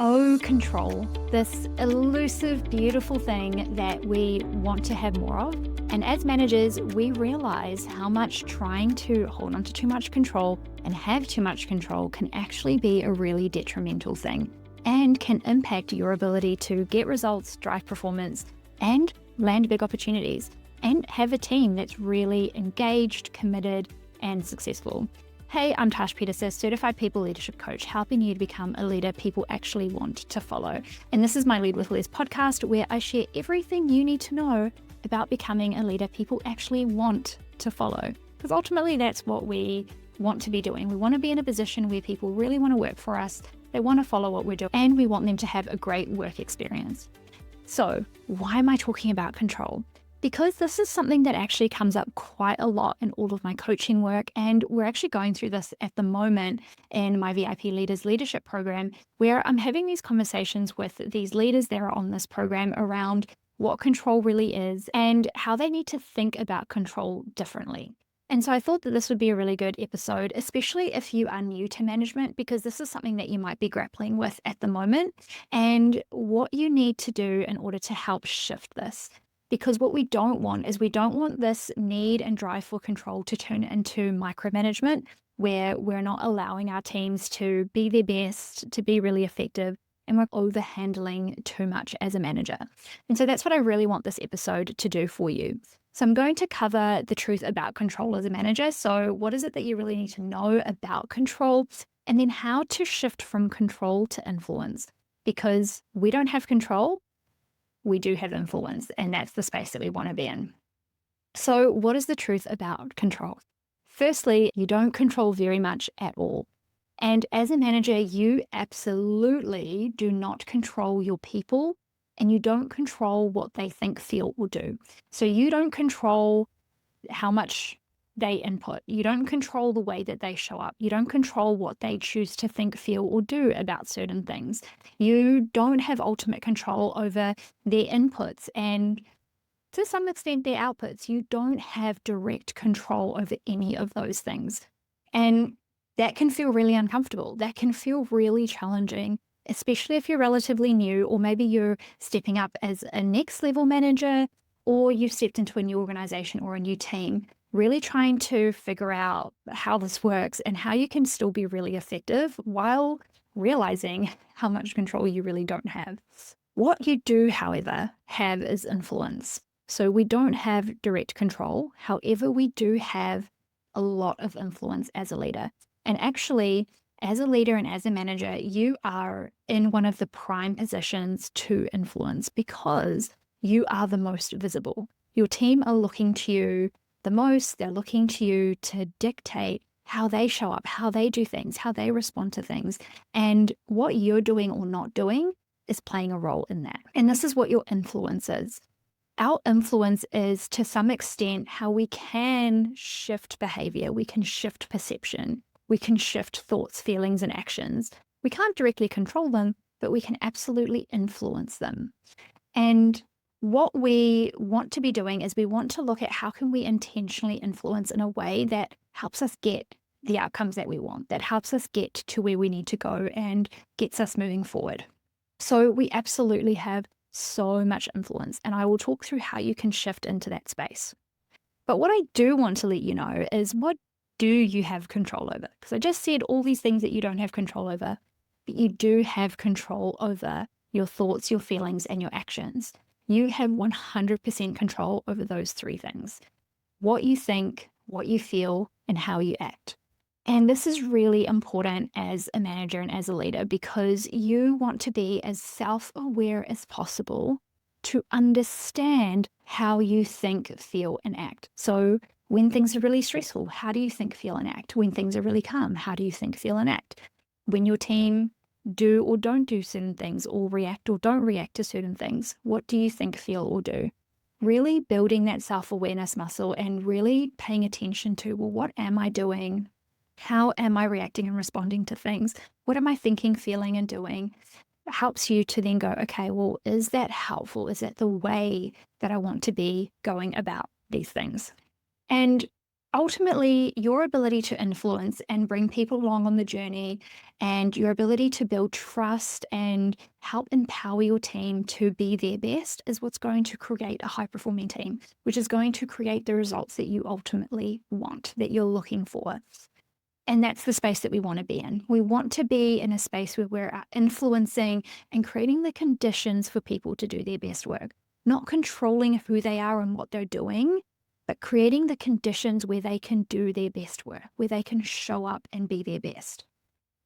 Oh, control, this elusive, beautiful thing that we want to have more of. And as managers, we realize how much trying to hold on to too much control and have too much control can actually be a really detrimental thing and can impact your ability to get results, drive performance, and land big opportunities, and have a team that's really engaged, committed, and successful. Hey, I'm Tash, Pieterse, Certified People Leadership Coach, helping you to become a leader people actually want to follow. And this is my Lead with Les podcast, where I share everything you need to know about becoming a leader people actually want to follow. Because ultimately, that's what we want to be doing. We want to be in a position where people really want to work for us, they want to follow what we're doing, and we want them to have a great work experience. So, why am I talking about control? Because this is something that actually comes up quite a lot in all of my coaching work, and we're actually going through this at the moment in my VIP Leaders Leadership Program, where I'm having these conversations with these leaders that are on this program around what control really is and how they need to think about control differently. And so I thought that this would be a really good episode, especially if you are new to management, because this is something that you might be grappling with at the moment and what you need to do in order to help shift this. Because what we don't want is we don't want this need and drive for control to turn into micromanagement, where we're not allowing our teams to be their best, to be really effective, and we're overhandling too much as a manager. And so that's what I really want this episode to do for you. So I'm going to cover the truth about control as a manager. So what is it that you really need to know about control? And then how to shift from control to influence. Because we don't have control, we do have influence, and that's the space that we want to be in. So what is the truth about control? Firstly, you don't control very much at all. And as a manager, you absolutely do not control your people, and you don't control what they think, feel, or do. So you don't control how much they input. You don't control the way that they show up. You don't control what they choose to think, feel, or do about certain things. You don't have ultimate control over their inputs and to some extent their outputs. You don't have direct control over any of those things. And that can feel really uncomfortable. That can feel really challenging, especially if you're relatively new, or maybe you're stepping up as a next level manager, or you've stepped into a new organization or a new team. Really trying to figure out how this works and how you can still be really effective while realizing how much control you really don't have. What you do, however, have is influence. So we don't have direct control. However, we do have a lot of influence as a leader. And actually, as a leader and as a manager, you are in one of the prime positions to influence because you are the most visible. Your team are looking to you the most. They're looking to you to dictate how they show up, how they do things, how they respond to things. And what you're doing or not doing is playing a role in that. And this is what your influence is. Our influence is, to some extent, how we can shift behavior. We can shift perception. We can shift thoughts, feelings, and actions. We can't directly control them, but we can absolutely influence them. And what we want to be doing is we want to look at how can we intentionally influence in a way that helps us get the outcomes that we want, that helps us get to where we need to go and gets us moving forward. So we absolutely have so much influence, and I will talk through how you can shift into that space. But what I do want to let you know is, what do you have control over? Because I just said all these things that you don't have control over, but you do have control over your thoughts, your feelings, and your actions. You have 100% control over those three things: what you think, what you feel, and how you act. And this is really important as a manager and as a leader, because you want to be as self-aware as possible to understand how you think, feel, and act. So when things are really stressful, how do you think, feel, and act? When things are really calm, how do you think, feel, and act? When your team do or don't do certain things, or react or don't react to certain things, what do you think, feel, or do? Really building that self-awareness muscle and really paying attention to, well, what am I doing? How am I reacting and responding to things? What am I thinking, feeling, and doing? It helps you to then go, okay, well, is that helpful? Is that the way that I want to be going about these things? And Ultimately, your ability to influence and bring people along on the journey and your ability to build trust and help empower your team to be their best is what's going to create a high-performing team, which is going to create the results that you ultimately want, that you're looking for. And that's the space that we want to be in. We want to be in a space where we're influencing and creating the conditions for people to do their best work, not controlling who they are and what they're doing, but creating the conditions where they can do their best work, where they can show up and be their best.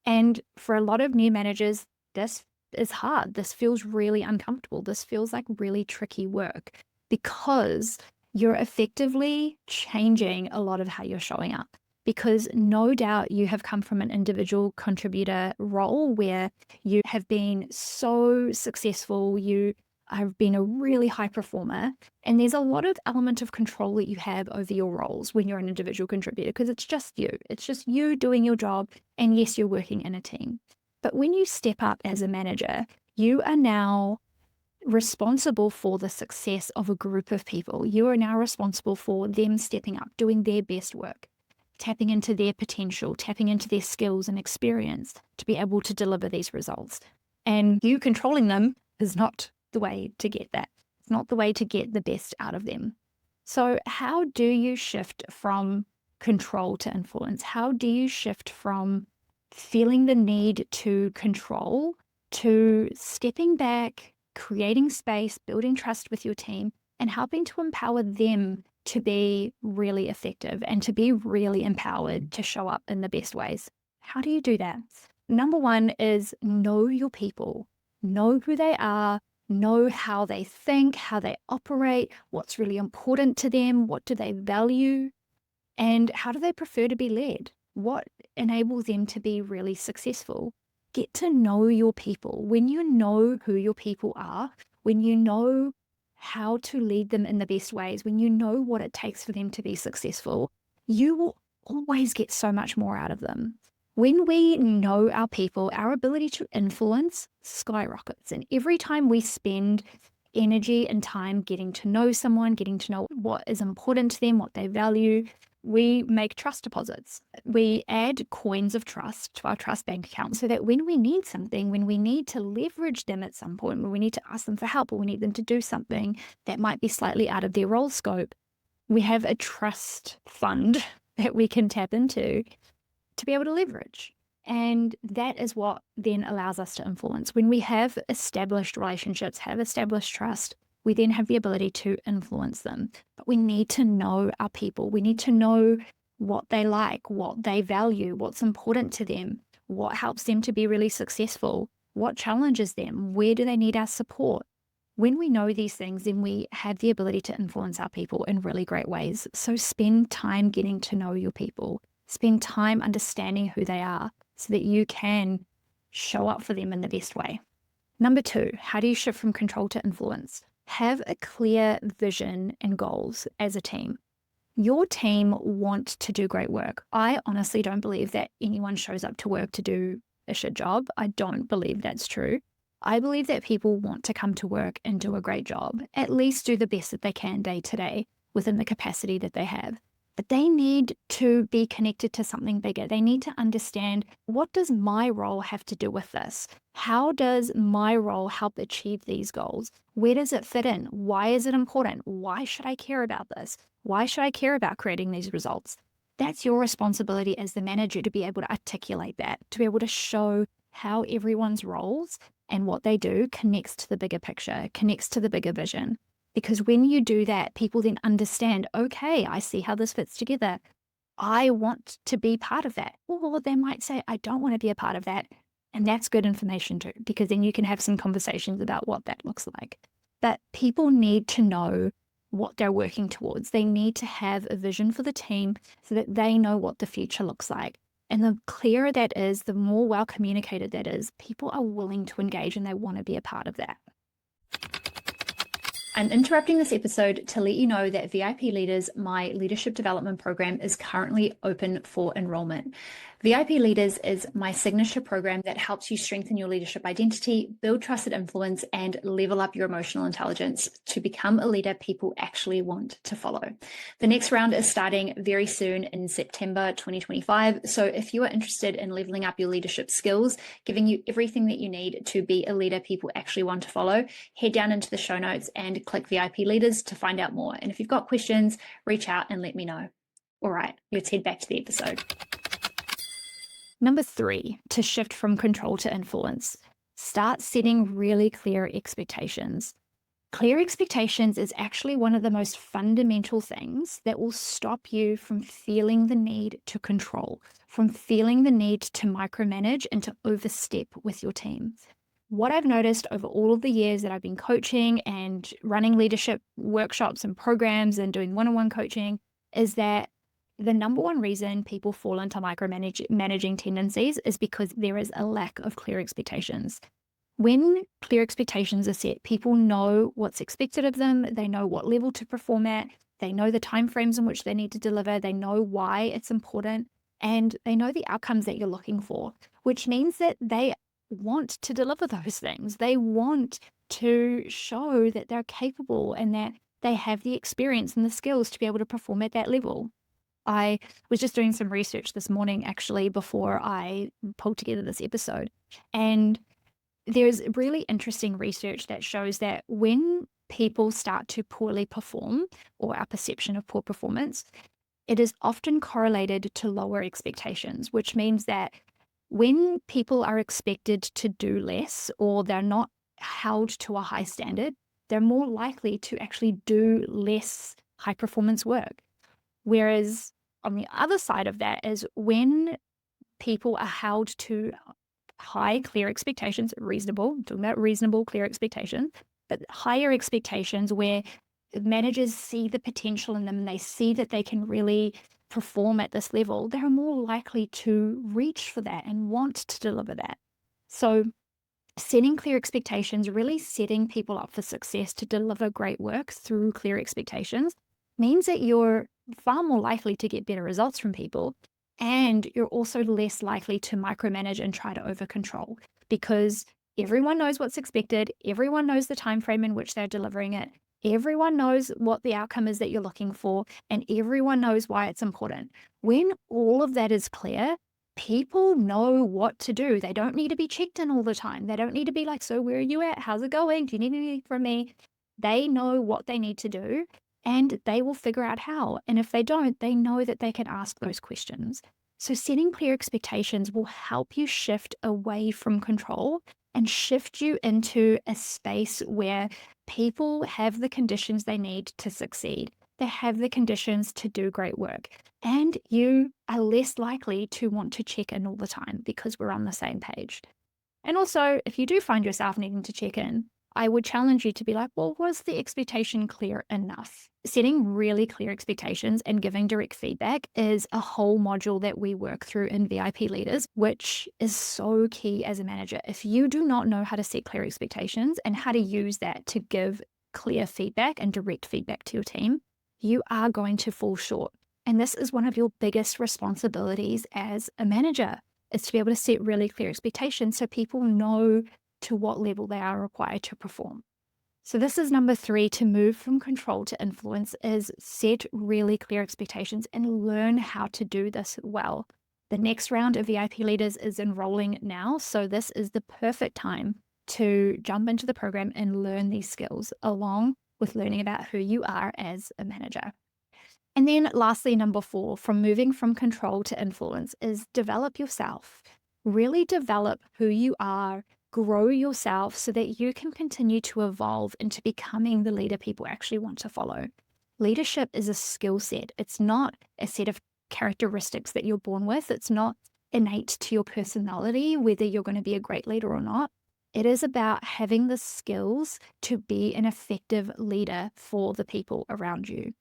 And for a lot of new managers, this is hard. This feels really uncomfortable. This feels like really tricky work because you're effectively changing a lot of how you're showing up. Because no doubt you have come from an individual contributor role where you have been so successful, you have been a really high performer, and there's a lot of element of control that you have over your roles when you're an individual contributor because it's just you. It's just you doing your job, and yes, you're working in a team. But when you step up as a manager, you are now responsible for the success of a group of people. You are now responsible for them stepping up, doing their best work, tapping into their potential, tapping into their skills and experience to be able to deliver these results. And you controlling them is not the way to get that. It's not the way to get the best out of them. So how do you shift from control to influence? How do you shift from feeling the need to control to stepping back, creating space, building trust with your team, and helping to empower them to be really effective and to be really empowered to show up in the best ways? How do you do that? Number one is know your people, know who they are, know how they think, how they operate, what's really important to them, what do they value, and how do they prefer to be led? What enables them to be really successful? Get to know your people. When you know who your people are, when you know how to lead them in the best ways, when you know what it takes for them to be successful, you will always get so much more out of them. When we know our people, our ability to influence skyrockets. And every time we spend energy and time getting to know someone, getting to know what is important to them, what they value, we make trust deposits. We add coins of trust to our trust bank account so that when we need something, when we need to leverage them at some point, when we need to ask them for help or we need them to do something that might be slightly out of their role scope, we have a trust fund that we can tap into to be able to leverage. And that is what then allows us to influence. When we have established relationships, have established trust, we then have the ability to influence them. But we need to know our people. We need to know what they like, what they value, what's important to them, what helps them to be really successful, what challenges them, where do they need our support. When we know these things, then we have the ability to influence our people in really great ways. So spend time getting to know your people. Spend time understanding who they are so that you can show up for them in the best way. Number two, how do you shift from control to influence? Have a clear vision and goals as a team. Your team want to do great work. I honestly don't believe that anyone shows up to work to do a shit job. I don't believe that's true. I believe that people want to come to work and do a great job, at least do the best that they can day to day within the capacity that they have. But they need to be connected to something bigger. They need to understand, what does my role have to do with this? How does my role help achieve these goals? Where does it fit in? Why is it important? Why should I care about this? Why should I care about creating these results? That's your responsibility as the manager to be able to articulate that, to be able to show how everyone's roles and what they do connects to the bigger picture, connects to the bigger vision. Because when you do that, people then understand, okay, I see how this fits together. I want to be part of that. Or they might say, I don't want to be a part of that. And that's good information too, because then you can have some conversations about what that looks like. But people need to know what they're working towards. They need to have a vision for the team so that they know what the future looks like. And the clearer that is, the more well communicated that is, people are willing to engage and they want to be a part of that. I'm interrupting this episode to let you know that VIP Leaders, my leadership development program, is currently open for enrollment. VIP Leaders is my signature program that helps you strengthen your leadership identity, build trusted influence, and level up your emotional intelligence to become a leader people actually want to follow. The next round is starting very soon in September 2025. So if you are interested in leveling up your leadership skills, giving you everything that you need to be a leader people actually want to follow, head down into the show notes and click VIP Leaders to find out more. And if you've got questions, reach out and let me know. All right, let's head back to the episode. Number 3, to shift from control to influence. Start setting really clear expectations. Clear expectations is actually one of the most fundamental things that will stop you from feeling the need to control, from feeling the need to micromanage and to overstep with your team. What I've noticed over all of the years that I've been coaching and running leadership workshops and programs and doing one-on-one coaching is that the number one reason people fall into micromanaging tendencies is because there is a lack of clear expectations. When clear expectations are set, people know what's expected of them, they know what level to perform at, they know the timeframes in which they need to deliver, they know why it's important, and they know the outcomes that you're looking for, which means that they want to deliver those things. They want to show that they're capable and that they have the experience and the skills to be able to perform at that level. I was just doing some research this morning, actually, before I pulled together this episode. And there's really interesting research that shows that when people start to poorly perform, or our perception of poor performance, it is often correlated to lower expectations, which means that when people are expected to do less or they're not held to a high standard, they're more likely to actually do less high performance work. Whereas on the other side of that is when people are held to high, clear expectations, reasonable, I'm talking about reasonable, clear expectations, but higher expectations where managers see the potential in them and they see that they can really perform at this level, they're more likely to reach for that and want to deliver that. So setting clear expectations, really setting people up for success to deliver great work through clear expectations, means that you're far more likely to get better results from people, and you're also less likely to micromanage and try to over control, because everyone knows what's expected, everyone knows the time frame in which they're delivering it, everyone knows what the outcome is that you're looking for, and everyone knows why it's important. When all of that is clear, people know what to do. They don't need to be checked in all the time. They don't need to be like, so where are you at? How's it going? Do you need anything from me? They know what they need to do, and they will figure out how. And if they don't, they know that they can ask those questions. So setting clear expectations will help you shift away from control and shift you into a space where people have the conditions they need to succeed. They have the conditions to do great work. And you are less likely to want to check in all the time because we're on the same page. And also, if you do find yourself needing to check in, I would challenge you to be like, well, was the expectation clear enough? Setting really clear expectations and giving direct feedback is a whole module that we work through in VIP Leaders, which is so key as a manager. If you do not know how to set clear expectations and how to use that to give clear feedback and direct feedback to your team, you are going to fall short. And this is one of your biggest responsibilities as a manager, is to be able to set really clear expectations so people know to what level they are required to perform. So this is number 3, to move from control to influence, is set really clear expectations and learn how to do this well. The next round of VIP Leaders is enrolling now, so this is the perfect time to jump into the program and learn these skills along with learning about who you are as a manager. And then lastly, number 4, from moving from control to influence, is develop yourself. Really develop who you are, grow yourself so that you can continue to evolve into becoming the leader people actually want to follow. Leadership is a skill set. It's not a set of characteristics that you're born with. It's not innate to your personality, whether you're going to be a great leader or not. It is about having the skills to be an effective leader for the people around you.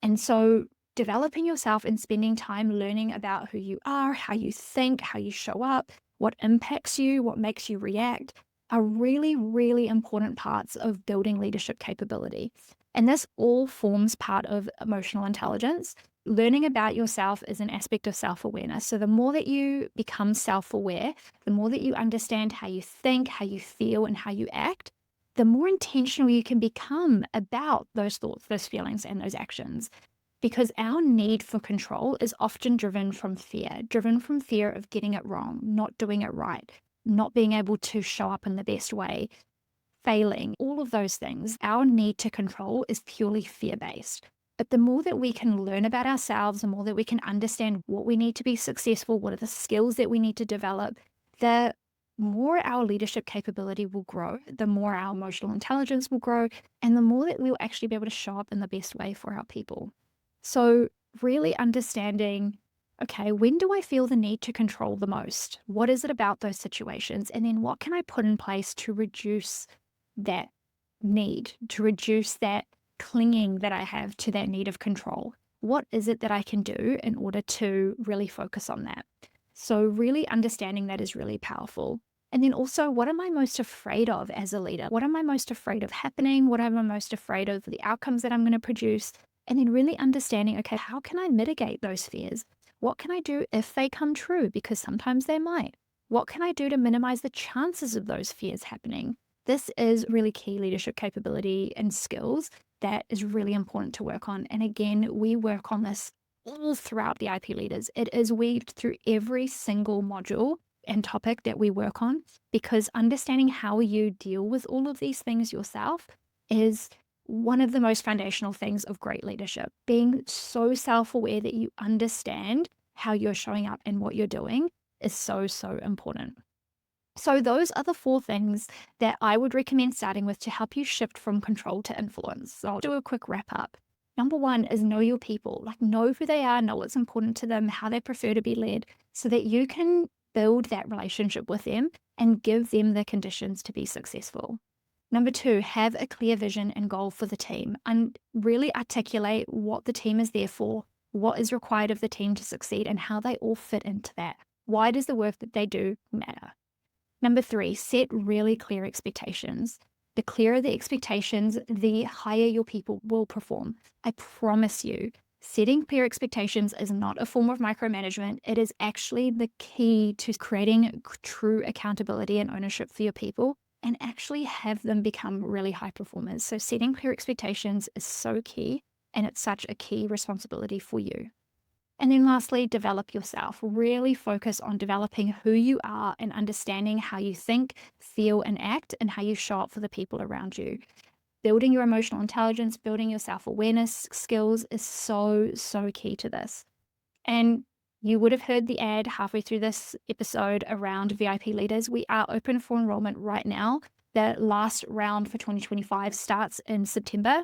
And so developing yourself and spending time learning about who you are, how you think, how you show up, what impacts you, what makes you react, are really, really important parts of building leadership capability. And this all forms part of emotional intelligence. Learning about yourself is an aspect of self-awareness. So the more that you become self-aware, the more that you understand how you think, how you feel, and how you act, the more intentional you can become about those thoughts, those feelings, and those actions. Because our need for control is often driven from fear of getting it wrong, not doing it right, not being able to show up in the best way, failing, all of those things. Our need to control is purely fear-based. But the more that we can learn about ourselves, the more that we can understand what we need to be successful, what are the skills that we need to develop, the more our leadership capability will grow, the more our emotional intelligence will grow, and the more that we'll actually be able to show up in the best way for our people. So really understanding, okay, when do I feel the need to control the most? What is it about those situations? And then what can I put in place to reduce that need, to reduce that clinging that I have to that need of control? What is it that I can do in order to really focus on that? So really understanding that is really powerful. And then also, what am I most afraid of as a leader? What am I most afraid of happening? What am I most afraid of the outcomes that I'm going to produce? And then really understanding, okay, how can I mitigate those fears? What can I do if they come true? Because sometimes they might. What can I do to minimize the chances of those fears happening? This is really key leadership capability and skills that is really important to work on. And again, we work on this all throughout the IP Leaders. It is weaved through every single module and topic that we work on, because understanding how you deal with all of these things yourself is one of the most foundational things of great leadership. Being so self-aware that you understand how you're showing up and what you're doing is so, so important. So those are the 4 things that I would recommend starting with to help you shift from control to influence. So I'll do a quick wrap up. Number 1 is know your people. Know who they are, know what's important to them, how they prefer to be led, so that you can build that relationship with them and give them the conditions to be successful. Number 2, have a clear vision and goal for the team, and really articulate what the team is there for, what is required of the team to succeed, and how they all fit into that. Why does the work that they do matter? Number 3, set really clear expectations. The clearer the expectations, the higher your people will perform. I promise you, setting clear expectations is not a form of micromanagement. It is actually the key to creating true accountability and ownership for your people, and actually have them become really high performers. So setting clear expectations is so key, and it's such a key responsibility for you. And then lastly, develop yourself. Really focus on developing who you are and understanding how you think, feel, and act, and how you show up for the people around you. Building your emotional intelligence, building your self-awareness skills is so, so key to this. And you would have heard the ad halfway through this episode around VIP leaders. We are open for enrollment right now. The last round for 2025 starts in September.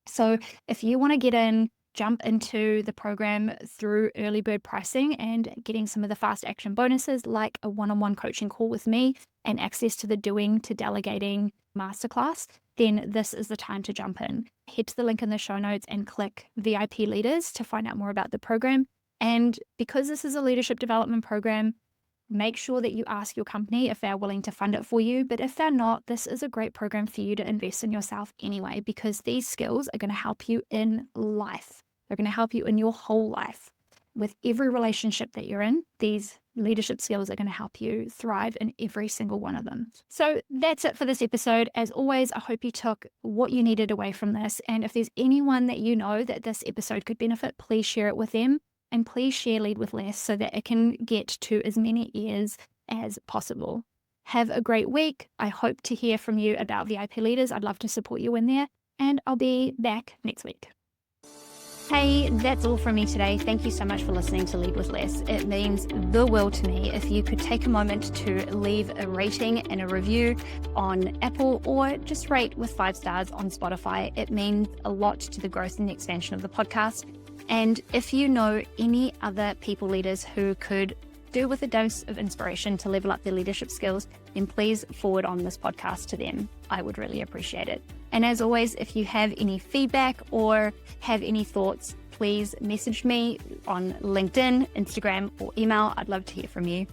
So if you want to get in, jump into the program through early bird pricing and getting some of the fast action bonuses like a one-on-one coaching call with me and access to the doing to delegating masterclass, then this is the time to jump in. Head to the link in the show notes and click VIP leaders to find out more about the program. And because this is a leadership development program, make sure that you ask your company if they're willing to fund it for you. But if they're not, this is a great program for you to invest in yourself anyway, because these skills are going to help you in life. They're going to help you in your whole life. With every relationship that you're in, these leadership skills are going to help you thrive in every single one of them. So that's it for this episode. As always, I hope you took what you needed away from this. And if there's anyone that you know that this episode could benefit, please share it with them. And please share Lead with Less so that it can get to as many ears as possible. Have a great week. I hope to hear from you about VIP leaders. I'd love to support you in there. And I'll be back next week. Hey, that's all from me today. Thank you so much for listening to Lead with Less. It means the world to me if you could take a moment to leave a rating and a review on Apple, or just rate with 5 stars on Spotify. It means a lot to the growth and expansion of the podcast. And if you know any other people leaders who could do with a dose of inspiration to level up their leadership skills, then please forward on this podcast to them. I would really appreciate it. And as always, if you have any feedback or have any thoughts, please message me on LinkedIn, Instagram, or email. I'd love to hear from you.